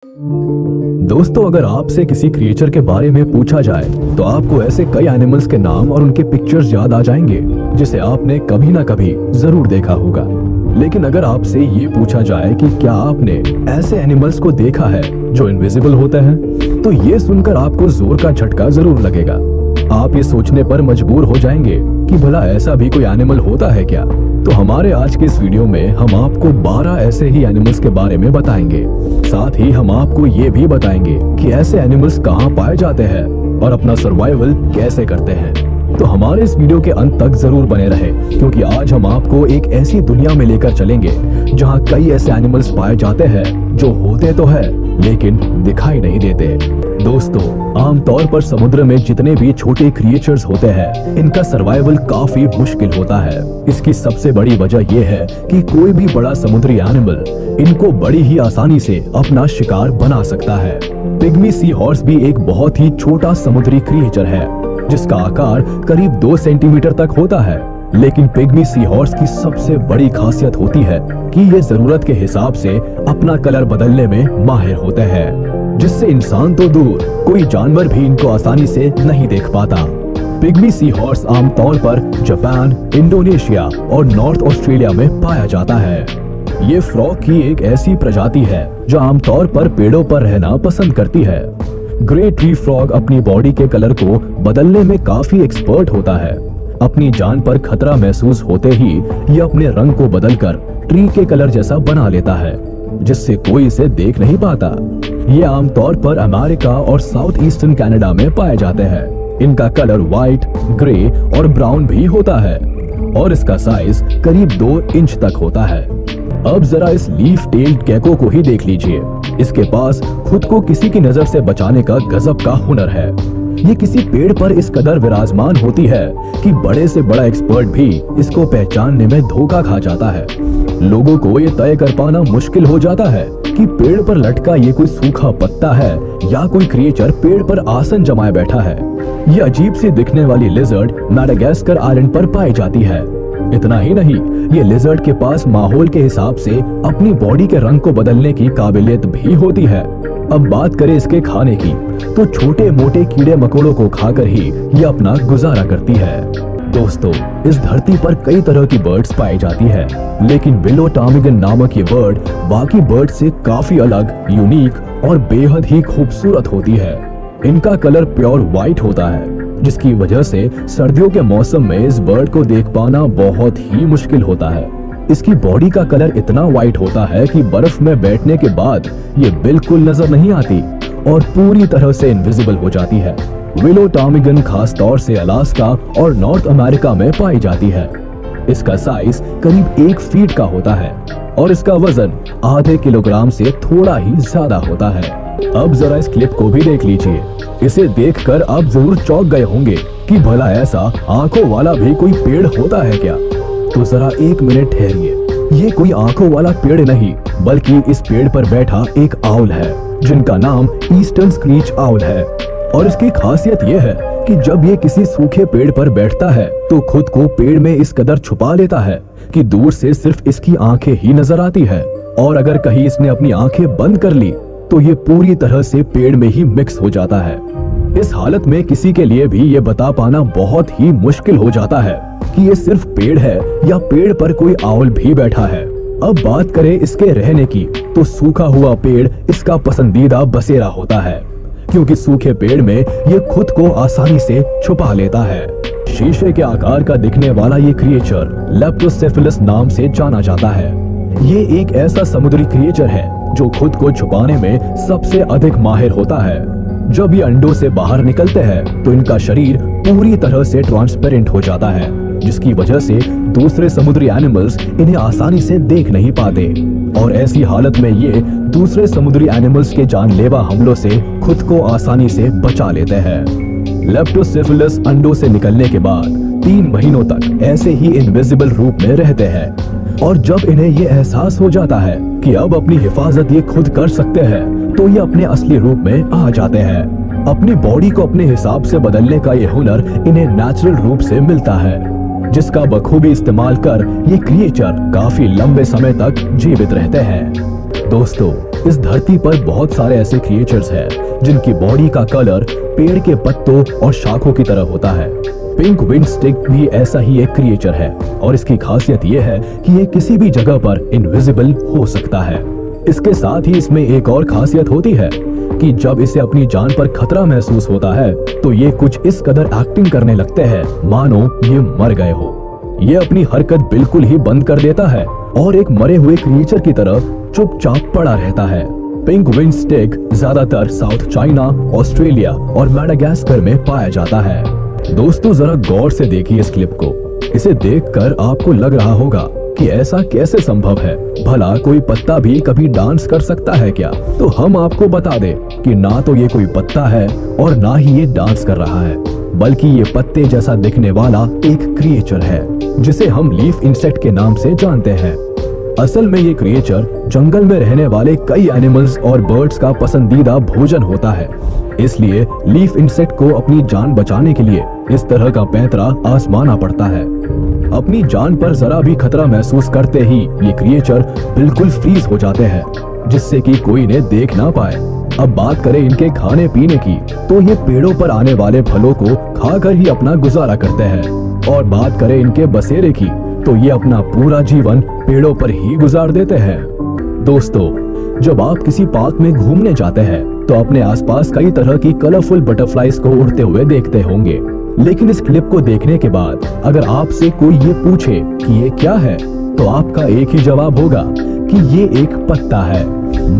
दोस्तों, अगर आपसे किसी क्रिएचर के बारे में पूछा जाए तो आपको ऐसे कई एनिमल्स के नाम और उनके पिक्चर्स याद आ जाएंगे जिसे आपने कभी ना कभी जरूर देखा होगा। लेकिन अगर आपसे ये पूछा जाए कि क्या आपने ऐसे एनिमल्स को देखा है जो इनविजिबल होते हैं, तो ये सुनकर आपको जोर का झटका जरूर लगेगा। आप ये सोचने पर मजबूर हो जाएंगे कि भला ऐसा भी कोई एनिमल होता है क्या। तो हमारे आज के इस वीडियो में हम आपको 12 ऐसे ही एनिमल्स के बारे में बताएंगे। साथ ही हम आपको ये भी बताएंगे कि ऐसे एनिमल्स कहाँ पाए जाते हैं और अपना सर्वाइवल कैसे करते हैं। तो हमारे इस वीडियो के अंत तक जरूर बने रहे, क्योंकि आज हम आपको एक ऐसी दुनिया में लेकर चलेंगे जहाँ कई ऐसे एनिमल्स पाए जाते हैं जो होते तो है लेकिन दिखाई नहीं देते। दोस्तों, आमतौर पर समुद्र में जितने भी छोटे क्रिएचर्स होते हैं, इनका सर्वाइवल काफी मुश्किल होता है। इसकी सबसे बड़ी वजह यह है कि कोई भी बड़ा समुद्री एनिमल इनको बड़ी ही आसानी से अपना शिकार बना सकता है। पिग्मी सी हॉर्स भी एक बहुत ही छोटा समुद्री क्रिएचर है जिसका आकार करीब 2 सेंटीमीटर तक होता है। लेकिन पिग्मी सी हॉर्स की सबसे बड़ी खासियत होती है कि ये जरूरत के हिसाब से अपना कलर बदलने में माहिर होते हैं, जिससे इंसान तो दूर कोई जानवर भी इनको आसानी से नहीं देख पाता। पिग्मी सी हॉर्स आमतौर पर जापान, इंडोनेशिया और नॉर्थ ऑस्ट्रेलिया में पाया जाता है। ये फ्रॉग की एक ऐसी प्रजाति है जो आमतौर पर पेड़ों पर रहना पसंद करती है। ग्रे ट्री फ्रॉग अपनी बॉडी के कलर को बदलने में काफी एक्सपर्ट होता है। अपनी जान पर खतरा महसूस होते ही ये अपने रंग को बदलकर ट्री के कलर जैसा बना लेता है, जिससे कोई इसे देख नहीं पाता। ये आमतौर पर अमेरिका और साउथ ईस्टर्न कनाडा में पाए जाते हैं। इनका कलर व्हाइट, ग्रे और ब्राउन भी होता है और इसका साइज करीब 2 इंच तक होता है। अब जरा इस लीफ टेल्ड गेको को ही देख लीजिए। इसके पास खुद को किसी की नजर से बचाने का गजब का हुनर है। ये किसी पेड़ पर इस कदर विराजमान होती है कि बड़े से बड़ा एक्सपर्ट भी इसको पहचानने में धोखा खा जाता है। लोगों को ये तय कर पाना मुश्किल हो जाता है कि पेड़ पर लटका ये कोई सूखा पत्ता है या कोई क्रिएचर पेड़ पर आसन जमाए बैठा है। ये अजीब सी दिखने वाली लिजर्ड मैडागास्कर आइलैंड पर पाई जाती है। इतना ही नहीं, ये लिजर्ड के पास माहौल के हिसाब से अपनी बॉडी के रंग को बदलने की काबिलियत भी होती है। अब बात करें इसके खाने की, तो छोटे मोटे कीड़े मकोड़ों को खाकर ही ये अपना गुजारा करती है। दोस्तों, इस धरती पर कई तरह की बर्ड्स पाई जाती है, लेकिन विलो टॉमिगन नामक ये बर्ड बाकी बर्ड से काफी अलग, यूनिक और बेहद ही खूबसूरत होती है। इनका कलर प्योर व्हाइट होता है, जिसकी वजह से सर्दियों के मौसम में इस बर्ड को देख पाना बहुत ही मुश्किल होता है। इसकी बॉडी का कलर इतना व्हाइट होता है कि बर्फ में बैठने के बाद ये बिल्कुल नजर नहीं आती और पूरी तरह से इनविजिबल हो जाती है। विलो टॉमिगन खास तौर से अलास्का और नॉर्थ अमेरिका में पाई जाती है। इसका साइज करीब 1 फीट का होता है और इसका वजन आधे किलोग्राम से थोड़ा ही ज्यादा होता है। अब जरा इस क्लिप को भी देख लीजिए। इसे देखकर आप जरूर चौंक गए होंगे कि भला ऐसा आंखों वाला भी कोई पेड़ होता है क्या। तो जरा 1 मिनट ठहरिए। ये कोई आंखों वाला पेड़ नहीं, बल्कि इस पेड़ पर बैठा एक आउल है जिनका नाम ईस्टर्न स्क्रीच आउल है। और इसकी खासियत ये है कि जब ये किसी सूखे पेड़ पर बैठता है तो खुद को पेड़ में इस कदर छुपा लेता है कि दूर से सिर्फ इसकी आंखें ही नजर आती है। और अगर कहीं इसने अपनी आंखें बंद कर ली तो ये पूरी तरह से पेड़ में ही मिक्स हो जाता है। इस हालत में किसी के लिए भी ये बता पाना बहुत ही मुश्किल हो जाता है कि ये सिर्फ पेड़ है या पेड़ पर कोई आउल भी बैठा है। अब बात करें इसके रहने की, तो सूखा हुआ पेड़ इसका पसंदीदा बसेरा होता है, क्योंकि सूखे पेड़ में ये खुद को आसानी से छुपा लेता है। शीशे के आकार का दिखने वाला ये क्रिएचर लेप्टोसेफेलस नाम से जाना जाता है। ये एक ऐसा समुद्री क्रिएचर है जो खुद को छुपाने में सबसे अधिक माहिर होता है। जब ये अंडों से बाहर निकलते हैं तो इनका शरीर पूरी तरह से ट्रांसपेरेंट हो जाता है, जिसकी वजह से दूसरे समुद्री एनिमल्स इन्हें आसानी से देख नहीं पाते और ऐसी हालत में ये दूसरे समुद्री एनिमल्स के जानलेवा हमलों से खुद को आसानी से बचा लेते हैं। लेप्टोसेफेलस अंडों से निकलने के बाद 3 महीनों तक ऐसे ही इनविजिबल रूप में रहते हैं और जब इन्हें ये एहसास हो जाता है कि अब अपनी हिफाजत ये खुद कर सकते हैं तो ये अपने असली रूप में आ जाते हैं। अपनी बॉडी को अपने हिसाब से बदलने का ये हुनर इन्हें नेचुरल रूप से मिलता है, जिसका बखूबी इस्तेमाल कर ये क्रिएचर काफी लंबे समय तक जीवित रहते हैं। दोस्तों, इस धरती पर बहुत सारे ऐसे क्रिएचर्स हैं जिनकी बॉडी का कलर पेड़ के पत्तों और शाखों की तरह होता है। पिंक विंड स्टिक भी ऐसा ही एक क्रिएचर है और इसकी खासियत ये है कि ये किसी भी जगह पर इनविजिबल हो सकता है। इसके साथ ही इसमें एक और खासियत होती है कि जब इसे अपनी जान पर खतरा महसूस होता है तो ये कुछ इस कदर एक्टिंग करने लगते हैं मानो ये मर गए हो। ये अपनी हरकत बिल्कुल ही बंद कर देता है और एक मरे हुए क्रिएचर की तरह चुपचाप पड़ा रहता है। पिंक विंड स्टिक ज्यादातर साउथ चाइना, ऑस्ट्रेलिया और मैडागास्कर में पाया जाता है। दोस्तों जरा गौर से देखिए इस क्लिप को। इसे देखकर आपको लग रहा होगा कि ऐसा कैसे संभव है, भला कोई पत्ता भी कभी डांस कर सकता है क्या? तो हम आपको बता दें कि ना तो ये कोई पत्ता है और ना ही ये डांस कर रहा है, बल्कि ये पत्ते जैसा दिखने वाला एक क्रिएचर है जिसे हम लीफ इंसेक्ट के नाम से जानते हैं। असल में ये क्रिएचर जंगल में रहने वाले कई एनिमल्स और बर्ड्स का पसंदीदा भोजन होता है। इसलिए लीफ इंसेक्ट को अपनी जान बचाने के लिए इस तरह का पैंतरा आजमाना पड़ता है। अपनी जान पर जरा भी खतरा महसूस करते ही ये क्रिएचर बिल्कुल फ्रीज हो जाते हैं, जिससे कि कोई इन्हें देख ना पाए। अब बात करें इनके खाने पीने की, तो ये पेड़ों पर आने वाले फलों को खाकर ही अपना गुजारा करते हैं। और बात करें इनके बसेरे की, तो ये अपना पूरा जीवन पेड़ों पर ही गुजार देते हैं। दोस्तों, जब आप किसी पार्क में घूमने जाते हैं तो अपने आसपास कई तरह की कलरफुल बटरफ्लाईज को उड़ते हुए देखते होंगे। लेकिन इस क्लिप को देखने के बाद अगर आपसे कोई ये पूछे कि ये क्या है, तो आपका एक ही जवाब होगा कि ये एक पत्ता है।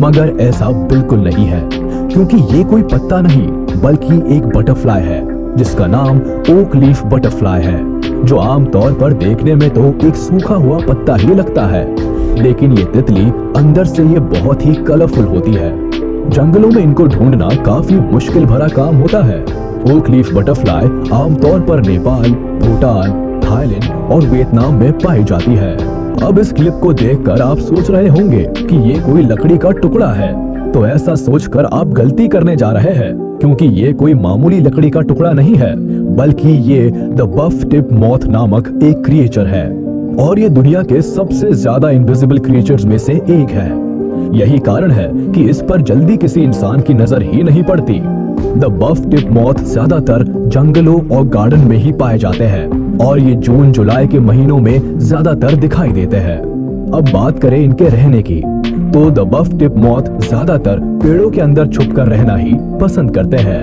मगर ऐसा बिल्कुल नहीं है, क्योंकि ये कोई पत्ता नहीं बल्कि एक बटरफ्लाई है जिसका नाम ओक लीफ बटरफ्लाई है, जो आमतौर पर देखने में तो एक सूखा हुआ पत्ता ही लगता है, लेकिन ये तितली अंदर से ये बहुत ही कलरफुल होती है। जंगलों में इनको ढूंढना काफी मुश्किल भरा काम होता है। ओक लीफ बटरफ्लाई आमतौर पर नेपाल, भूटान, थाईलैंड और वियतनाम में पाई जाती है। अब इस क्लिप को देखकर आप सोच रहे होंगे कि ये कोई लकड़ी का टुकड़ा है, तो ऐसा सोचकर आप गलती करने जा रहे हैं, क्योंकि ये कोई मामूली लकड़ी का टुकड़ा नहीं है, बल्कि ये द बफ टिप मॉथ नामक एक क्रिएचर है और ये दुनिया के सबसे ज्यादा इनविजिबल क्रिएचर्स में से एक है। यही कारण है कि इस पर जल्दी किसी इंसान की नजर ही नहीं पड़ती। द बफ टिप मॉथ ज्यादातर जंगलों और गार्डन में ही पाए जाते हैं और ये जून जुलाई के महीनों में ज्यादातर दिखाई देते हैं। अब बात करें इनके रहने की, तो द बफ टिप मॉथ ज्यादातर पेड़ों के अंदर छुपकर रहना ही पसंद करते हैं।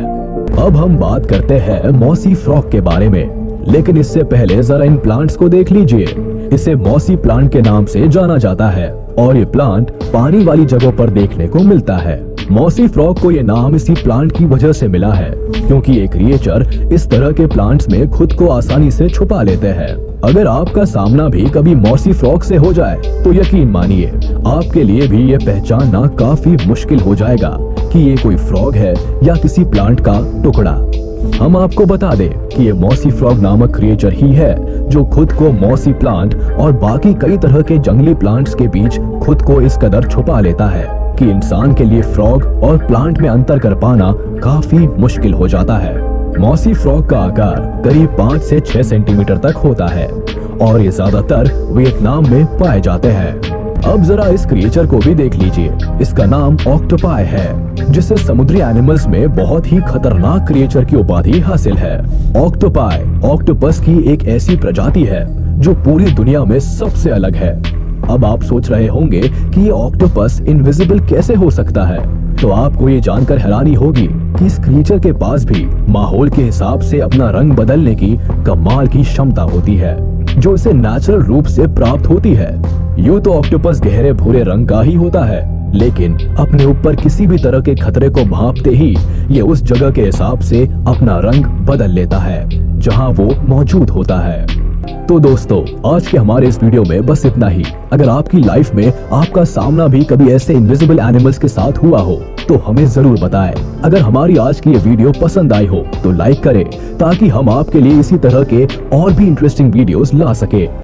अब हम बात करते हैं मॉसी फ्रॉग के बारे में, लेकिन इससे पहले जरा इन प्लांट्स को देख लीजिए। इसे मॉसी प्लांट के नाम से जाना जाता है और ये प्लांट पानी वाली जगहों पर देखने को मिलता है। मॉसी फ्रॉग को ये नाम इसी प्लांट की वजह से मिला है, क्योंकि ये क्रिएचर इस तरह के प्लांट्स में खुद को आसानी से छुपा लेते हैं। अगर आपका सामना भी कभी मॉसी फ्रॉग से हो जाए तो यकीन मानिए आपके लिए भी ये पहचानना काफी मुश्किल हो जाएगा कि ये कोई फ्रॉग है या किसी प्लांट का टुकड़ा। हम आपको बता दें कि ये मॉसी फ्रॉग नामक क्रिएचर ही है जो खुद को मॉसी प्लांट और बाकी कई तरह के जंगली प्लांट्स के बीच खुद को इस कदर छुपा लेता है कि इंसान के लिए फ्रॉग और प्लांट में अंतर कर पाना काफी मुश्किल हो जाता है। मॉसी फ्रॉग का आकार करीब 5 से 6 सेंटीमीटर तक होता है और ये ज्यादातर वियतनाम में पाए जाते हैं। अब जरा इस क्रिएचर को भी देख लीजिए। इसका नाम ऑक्टोपाई है, जिसे समुद्री एनिमल्स में बहुत ही खतरनाक क्रिएचर की उपाधि हासिल है। ऑक्टोपाई ऑक्टोपस की एक ऐसी प्रजाति है जो पूरी दुनिया में सबसे अलग है। अब आप सोच रहे होंगे कि ये ऑक्टोपस इनविजिबल कैसे हो सकता है, तो आपको ये जानकर हैरानी होगी कि इस क्रिएचर के पास भी माहौल के हिसाब से अपना रंग बदलने की कमाल की क्षमता होती है, जो इसे नेचुरल रूप से प्राप्त होती है। यूं तो ऑक्टोपस गहरे भूरे रंग का ही होता है, लेकिन अपने ऊपर किसी भी तरह के खतरे को भांपते ही ये उस जगह के हिसाब से अपना रंग बदल लेता है जहां वो मौजूद होता है। तो दोस्तों, आज के हमारे इस वीडियो में बस इतना ही। अगर आपकी लाइफ में आपका सामना भी कभी ऐसे इनविजिबल एनिमल्स के साथ हुआ हो तो हमें जरूर बताएं। अगर हमारी आज की ये वीडियो पसंद आई हो तो लाइक करें, ताकि हम आपके लिए इसी तरह के और भी इंटरेस्टिंग वीडियोस ला सके।